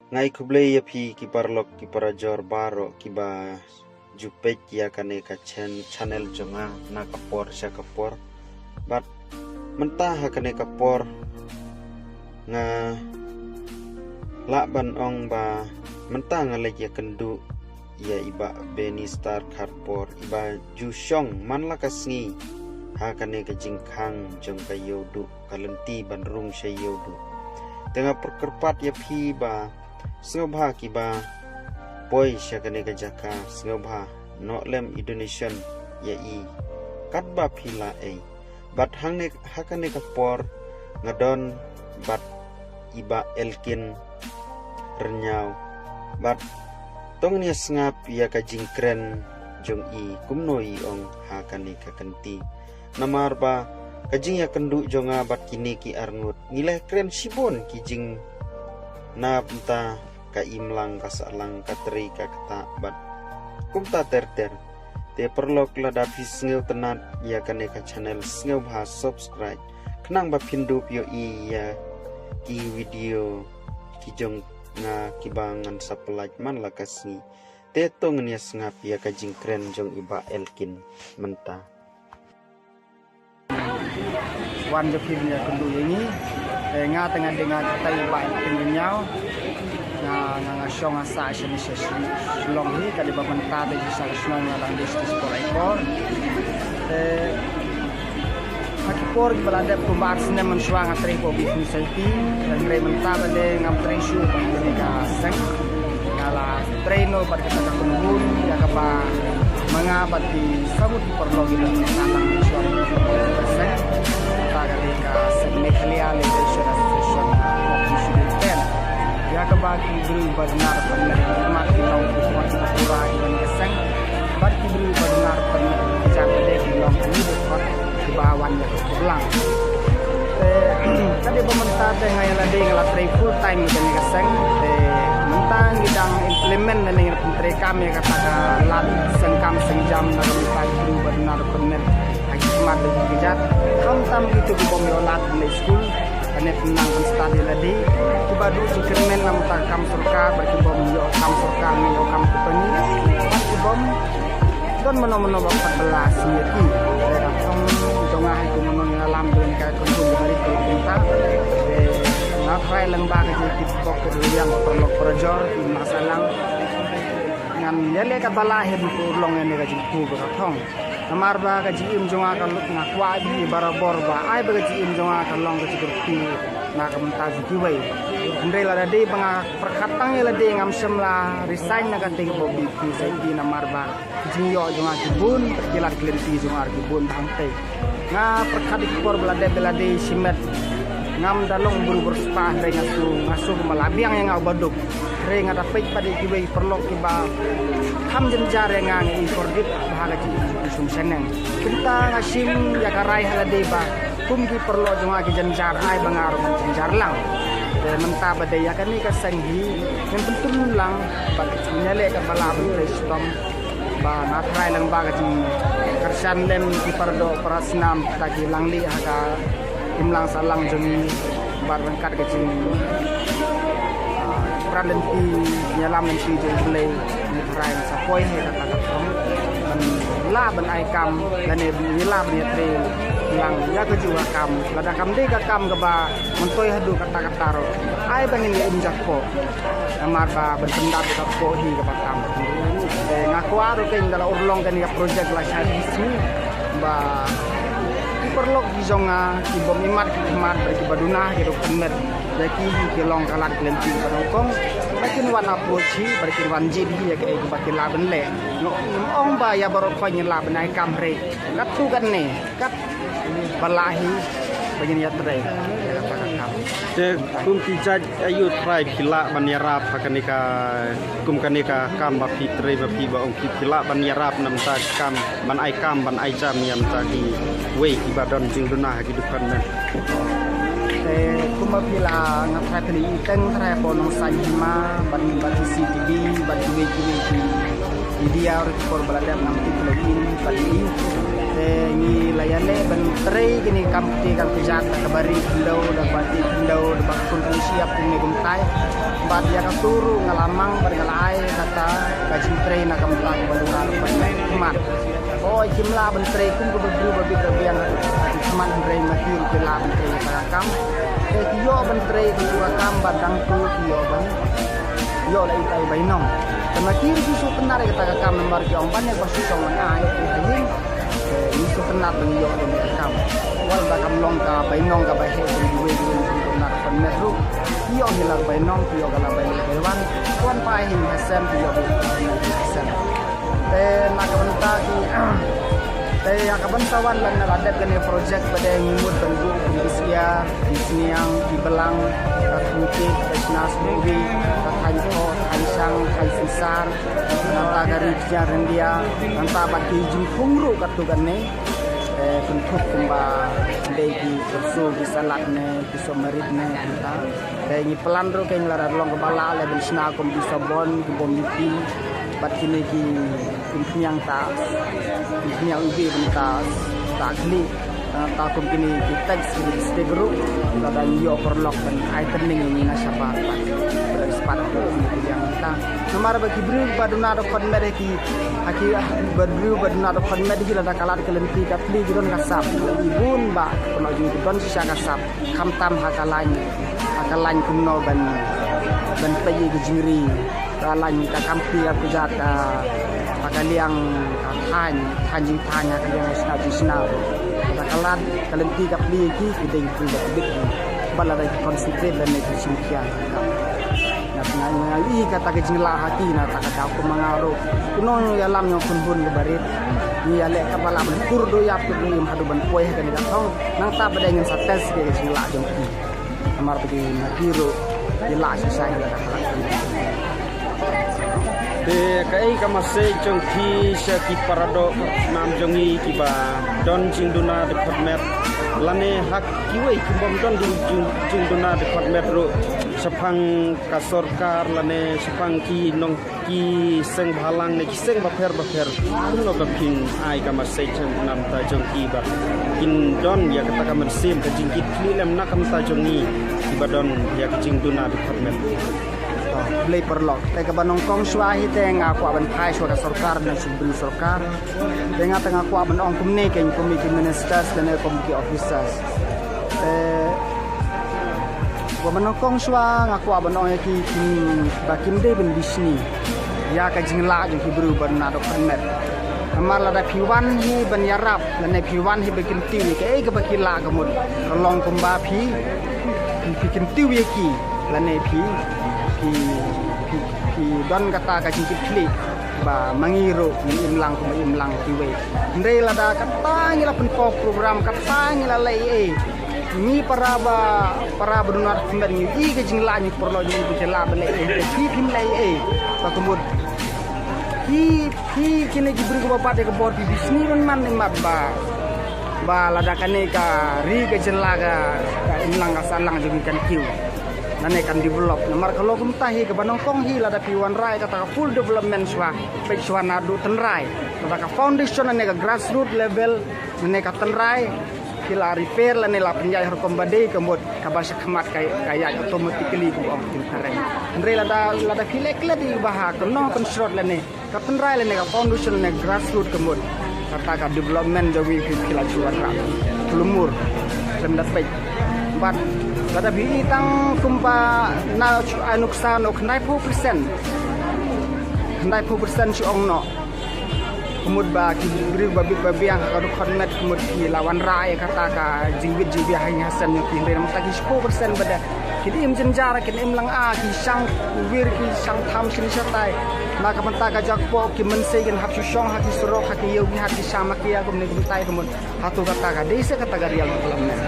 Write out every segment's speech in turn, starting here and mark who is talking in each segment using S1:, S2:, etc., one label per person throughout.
S1: ngai kuble ya phi ki parlok ki parajor baro ki ba jupek ya kane ka channel jonga na kapor sya kapor bat mentah kane kapor nga laban ong ba mentah ngalek ya kendu ya iba beni star karpor iba jusyong man la kasngi ha kane ka jingkhang jong ka yodu kalenti bandrung sya yodu tengah perkerpat ya phi ba sengobha kiba poi syakane ka jaka sengobha noklem Indonesian ya i katba phila ei bat hangne hakane ka por ngadon bat iba elkin renyau bat tongnya sengap ya ka jingkren jong i kumnoi ong hakane ka kenti namar ba kajing ya kendu jonga bat kini ki arngut nilai kren sibon kijing na penta ka imlang ka salang ka tri ka kata bat kumta ter te perlok la dapi sngew tenat ya kane ka channel sngew bha subscribe kenang ba pindu pio i ya ki video ki jong nga kibangan sa pelaj man la kasni te tong nya sngap ya ka jingkren jong iba elkin menta
S2: wan jo phimnya kendu ini nga tengah dengar kata iba elkin nyau nga syong asa sini long hi kali babanta de sa snong lang dis sekolah ikor hakipor balade pumbat sene man swang atri po bi safety dan re menta bale ngam train shoe bang ka sang ngala traino pat kita kumbun ya ka ba mga bati samut perlogi dan natang suara sang tagali ka Meghalaya Liberation Association ya kebagi beri benar benar mati long kuat pura dengan keseng bagi beri benar benar jangan dek long ini kuat di bawahnya pulang tadi pemerintah dengan yang lagi ngelatih full time dengan keseng mentang gidang implement dengan menteri kami katakan lat sengkam senjam dalam bagi benar benar hikmat dan bijak kam tam itu di bomyolat di school ane penang study ladi kibadu jikremen nam takam surka berkibom yo kam surka mi yo kam kupani kibom don meno-meno 14 yeti daerah tong tengah itu mengalam dengan ka kunjung dari kita ngafai lembaga di tiktok yang perlu projor di masalang ngan yele ka balahir di urlong ene ka jiku ka thong namar ba ka jiim jonga ka lut na kwa bi barabor ba ai ba ka jiim jonga ka long ka jikurti na ka menta jiwai ndai la dei banga perkatang ya la dei ngam semla resign na ka ting bo bi ki sai di namar ba jiyo jonga jibun perkilat klenti jonga jibun tangte nga perkat di kor bela dei simet ngam dalong buru bersepah dengan ngasuh malabiang yang ngau baduk re ngada peit pada kibai perlok kiba ham jenjar yang ngang i kordit bahaga ji sum seneng kita ngasim ya karai halade ba kum ki perlo jonga ki jenjar ai bangar jenjar lang de menta bade ya kan ni ka sanghi yang penting lang bag nyale ka bala bu stom ba natrai lang baga ji kersan lem ki pardo prasnam tagi langli haga imlang salang jemi bar rangkat kecil pralenti nyalam nanti jeli nitrai sapoi he kata man la ban ai kam dan ni la ban tre lang ya ke jiwa kam lada kam de ka kam ga ba montoi hadu kata ro ai bangin ni jakko amar ba berpendak ka ko hi ka kam ngaku aro ke dalam urlong kan ya project la sini ba perlu bizonga ibom imat khidmat bagi baduna gitu penet jadi kilong kalat kelenti barokong makin wana pochi berkin wanji dia ke baki laben le ong ba ya barok fanya laben ai kamre kat tu kan ne kat balahi bagin ya tre
S1: te kum ki jaj ayu trai khila banyarap hakanika kum kanika kam ba fitre ba pi ba ong ki khila banyarap nam ta kam ban ai kam ban ai jam yam ta di wei ibadon jing duna ha kidukan na
S2: te kum ba pila ngapra tri teng tra ponong sanjima ban bati CTV ban wei ki dia or kor balada nam ti login bali ni layane bentrei gini kampti kan pejat kabari kendau dan bati kendau dan bakun kan siap ni gumtai bat ya katuru ngalamang bergalai kata kajintrei na kamtang baluran mat oh jumla bentrei kum ko berburu berbiang teman bentrei makin kila bentrei pakam yo bentrei dua kam badang tu yo ban yo lai tai bainong tamatir su tenar kata kam nomor jong ban ya basu jong ai ayin isu tenar bang yo dengan kam wal ba kam long ka bainong ka ba he duwe tenar penmeru yo hilang bainong yo kala bainong dewan kuan pa hin hasan yo hasan nak benta ki akabantawan lang naladat kani project pada ngimut tanggu Indonesia di sini yang di Belang Mungkin Desnas Movie Kanto Kaisang Kaisar nanta dari Jarendia nanta bagi jingkungru katugane kuntuk kumba lagi kursu bisalatne bisa meritne nanta ni pelan ro keng lara long kebala le bisna kom bisa bon bomiti bat kini ki kumpiang ta kumpiang ubi bentas tak kli ta kom kini ki teks di stegru kada yo perlok dan itening ini nasaba spat yang ta nomor bagi bru baduna do kon mereki haki badru baduna do kon mereki la kalat kelenti kapli giron kasap ibun ba kono ju don sisa kasap kamtam hakalan kumno ban payi gejiri kalan ka kampi aku jata pakaliang hanjing tanya kaliang sina kalat kelenti kapli ki kideng kuda bit balada konsentrate dan negosiasian ngai kata kejila hati na kata aku mangaro kuno ya lam yang kunbun lebarit ni ale kapala bentur do ya tu im hadu ban poe kan ka thong nang ta badengin sates ke kejila jongki amar pergi nakiro jila sisai la kata de kai kamase jongki syaki parado nam jongi kiba don jingduna de potmet lane hak kiwei kimbom don jingduna de potmet ro sepang kasorkar lane sepang ki nong ki seng bhalang ne ki seng bapher kuno baping ai kama sechen nam ta jongki ba kin don ya kata kamen sim ka jingkit lilem nakam ta jongi ibadon ya ki jingduna de potmet play perlok te ka banong kong swahi te nga kwa ban phai so da sarkar na subri sarkar te nga tanga kwa ban ong kumne ken committee ministers dan committee officers wa banong kong swa nga kwa ban ong ki bakim de ben bisni ya ka jingla jong ki bru ban na do pernet amar la da piwan hi ban yarap la ne piwan hi bekin tiwi ke ga bakila ka mud long kumba pi pikin tiwi ki la ne pi don kata ka jingkit klik ba mangiro ni imlang tiwe ndai la da kata ngila pen program kata ngila lai ni para benar benar ni ke jingla ni perlo ni bijela bele ki pim lai ba kemud ki kini diberi ke bapak de ke bor bisni man ni mat ba la da kane ka ri ke jela ka imlang ka salang jadi kan kiu nane kan develop nomor kalau kumtahi ke banongkong hi la da piwan rai kata full development swa pek swa nadu tenrai kata ka foundation nane ka grassroots level nane ka tenrai kila repair lane la penjai hukum badai kemud ka basa khamat kaya automatically ku ong tintareng andre la da kilek la di baha kono construct lane ka tenrai lane ka foundation nane grassroots kemud kata ka development jawi kila juara lumur lemda pek but kata bini tang kumpa na anuksa no knai 4% si ong no kumud ba ki bri babi yang ka khonmet kumud ki lawan rai kata ka jingbit jibi hanya hasan yang ki rem ta ki 4% bada ki im jenjara ki im lang a ki sang wir ki sang tham sini satai na ka manta ka jakpo ki mense gen hak syong hak surok hak yogi hak sama ki ya kumne guntai kumud hatu kata ka desa kata ka real development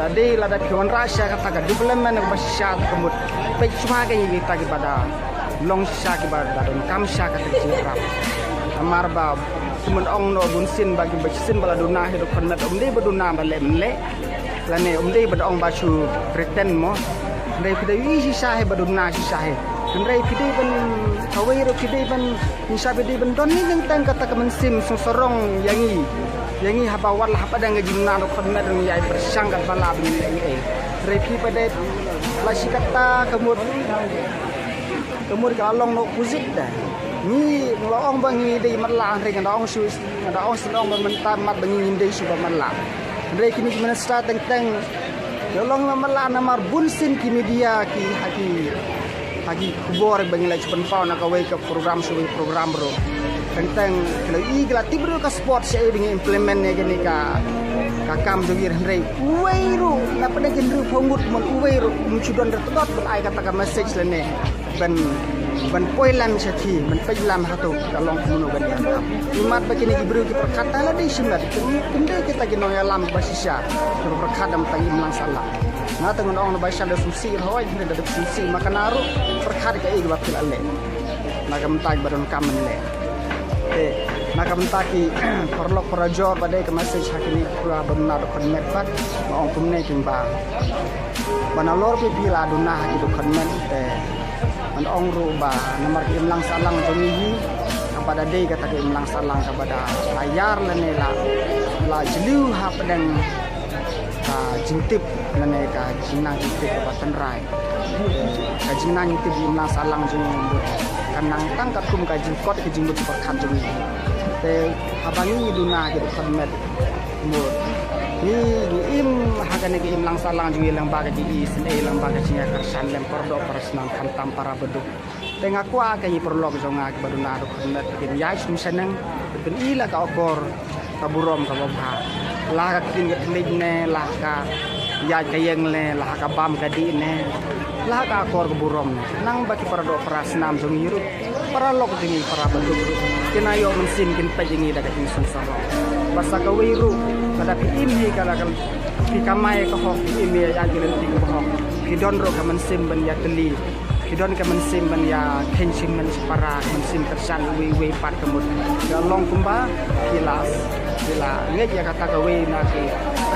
S2: ada lada kiwan rasya kata ka development ng basya kumut pek suma ka ini tagi pada long sya ki pada don kam sya ka tjirap amar ba sumun ong no bunsin bagi basin bala duna hidup kanat umde baduna bale mle lane umde bad ong basu pretend mo ndai pide wi sahe baduna sahe ndai pide ban kawai ro pide ban insa pide ban don ni nang tang kata ka mensim sorong yangi yang ini haba wala haba dan ngejimna no khadmat ng yai bersangkat bala bin ai repi pada lasi kata kemur kalong no kuzik dah ni nglaong bangi dei matla re ngadaong su ngadaong silong mentar mat bangi dei su matla re kini mana start teng yolong matla namar bunsin ki media ki hagi kubor bangi la pen pau nak away ke program su program bro tentang kalau igla tibro ka sport saya dengan implement ne gini ka kam jogir hendrai uweiru na pada gendru phongut mon uweiru muchudon retodot ai kata ka message lene ban poilan sathi ban pejlam hatu kalong kuno ban ya imat begini ibru ki perkata la di simat kende kita gino alam basisya perkadam tayim lang salah na tangon ong basisya da susi hoy da susi makanaru perkad ka igwa til alle nagam tag baron kamen le nakabentaki perlok perajor pada ke message hakini pura benar konmet pat maong kumne kimba banalor pi pila dunah itu konmet man ong ruba nomor imlang salang jomihi kepada dei kata ke imlang salang kepada layar lenela la jeliu ha pedang ka jintip lene ka jinang jintip ke tenrai ka jinang jintip imlang salang jomihi kanang tangkat kum ka jingkot ke jimbut perkat jomihi te abangi duna gitu khadmat mur ni im hagane ke imlang salang jui lang baga di isne lang baga cinya karsan lem pordo persnam khantam para beduk te ngakwa ka ni perlok jonga ke baduna ro khadmat ke yai sum seneng ben ila ka okor ka burom ka bobha la ka kin ke tlik ne la ka yai ka yeng le la ka bam ka di ne la ka okor ka burom ne nang baki para do prasnam jongiru para lok dingi para beduk kinayo mensin kin pajingi daga tin sunsaro basa ka wiru kada imhi kala kal pikamai ka hok imhi ya gilen ting ko hok hidon ro ka mensim ban ya teli hidon ka mensim ban ya kenshin men para mensim tersan we pat kemut ya long kumba kilas kila nge ya kata ka we na ki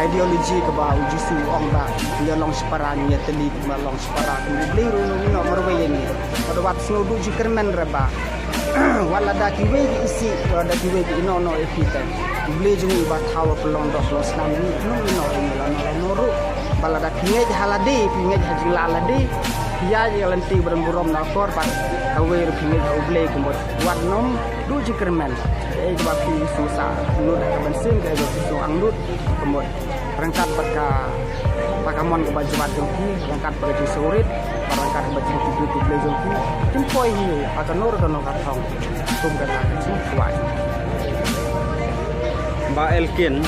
S2: ideologi ka ba ujisu ong ba ya long separa ya teli ma long separa ni bliru no marwe ni pada wat snodu jikermen reba wala da kiwe isi wala da kiwe ino no efita beli jungi ba tawa pelong dos los nam ni no no ru bala da kiwe halade kiwe hajilalade ya lenti beremburom na kor pa awe ru kiwe oble kumbot wat nom du jikermen ba pi susa nu da bensin ka go susu anglut kumbot rangkat pakamon ke baju batung ki rangkat baju surit barangkat baju tutup blazon ki timpoi hiu atau nur kono katong tum kata kecil kuat
S1: ba elkin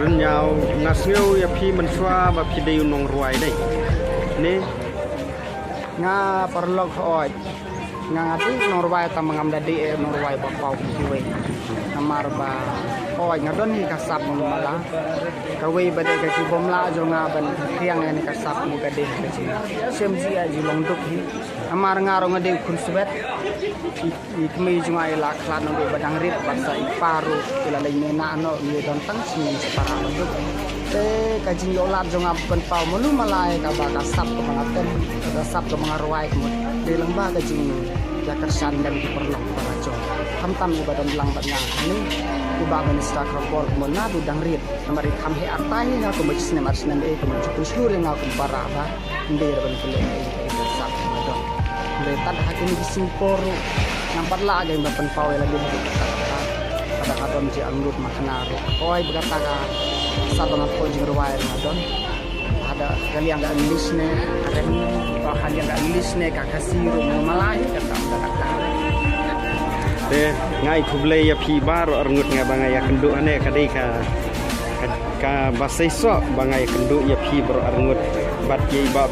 S1: renyau ngasngeu ya phi menswa ba phi de nong ruai dai ni
S2: nga perlok oi nga ngati nong ruai ta mangam dadi nong ruai ba pau kiwe amar ba oi ngadon hi kasap mala kawe bade ka ci bom la jo nga ban tiang ni kasap mu gade ka ci semji aji long duk hi amar ngaro ngade kun subet ikme juma ila klan no badang rit basa iparu ila lai mena no ni don tang sini separa duk te ka jing yo lat jo nga ban pau mulu malai ka ba kasap ko mga ten kasap ko mga ruai mo de lang ba ka jing ya kersan dan diperlok para jo hamtam ibadan lang badnya ni iba minister krobol mona dudang rit namari kamhe artani nga ko majis ne mars nan e ko majus sure nga ko para ba ndir ban kele e sak madon le tad hakini singporu nampat la ga imba penpawe lagi pada kadon ji anggut makanaro oi berkata ka sabana pojing ruwai madon ada kali yang enggak English ne ada bahan yang enggak English ne ka kasiru malai kata
S1: te ngai kuble ya phi bar arngut nga bangai ya kenduk ane kadai ka basaiso bangai kenduk ya phi bar arngut bat ye ba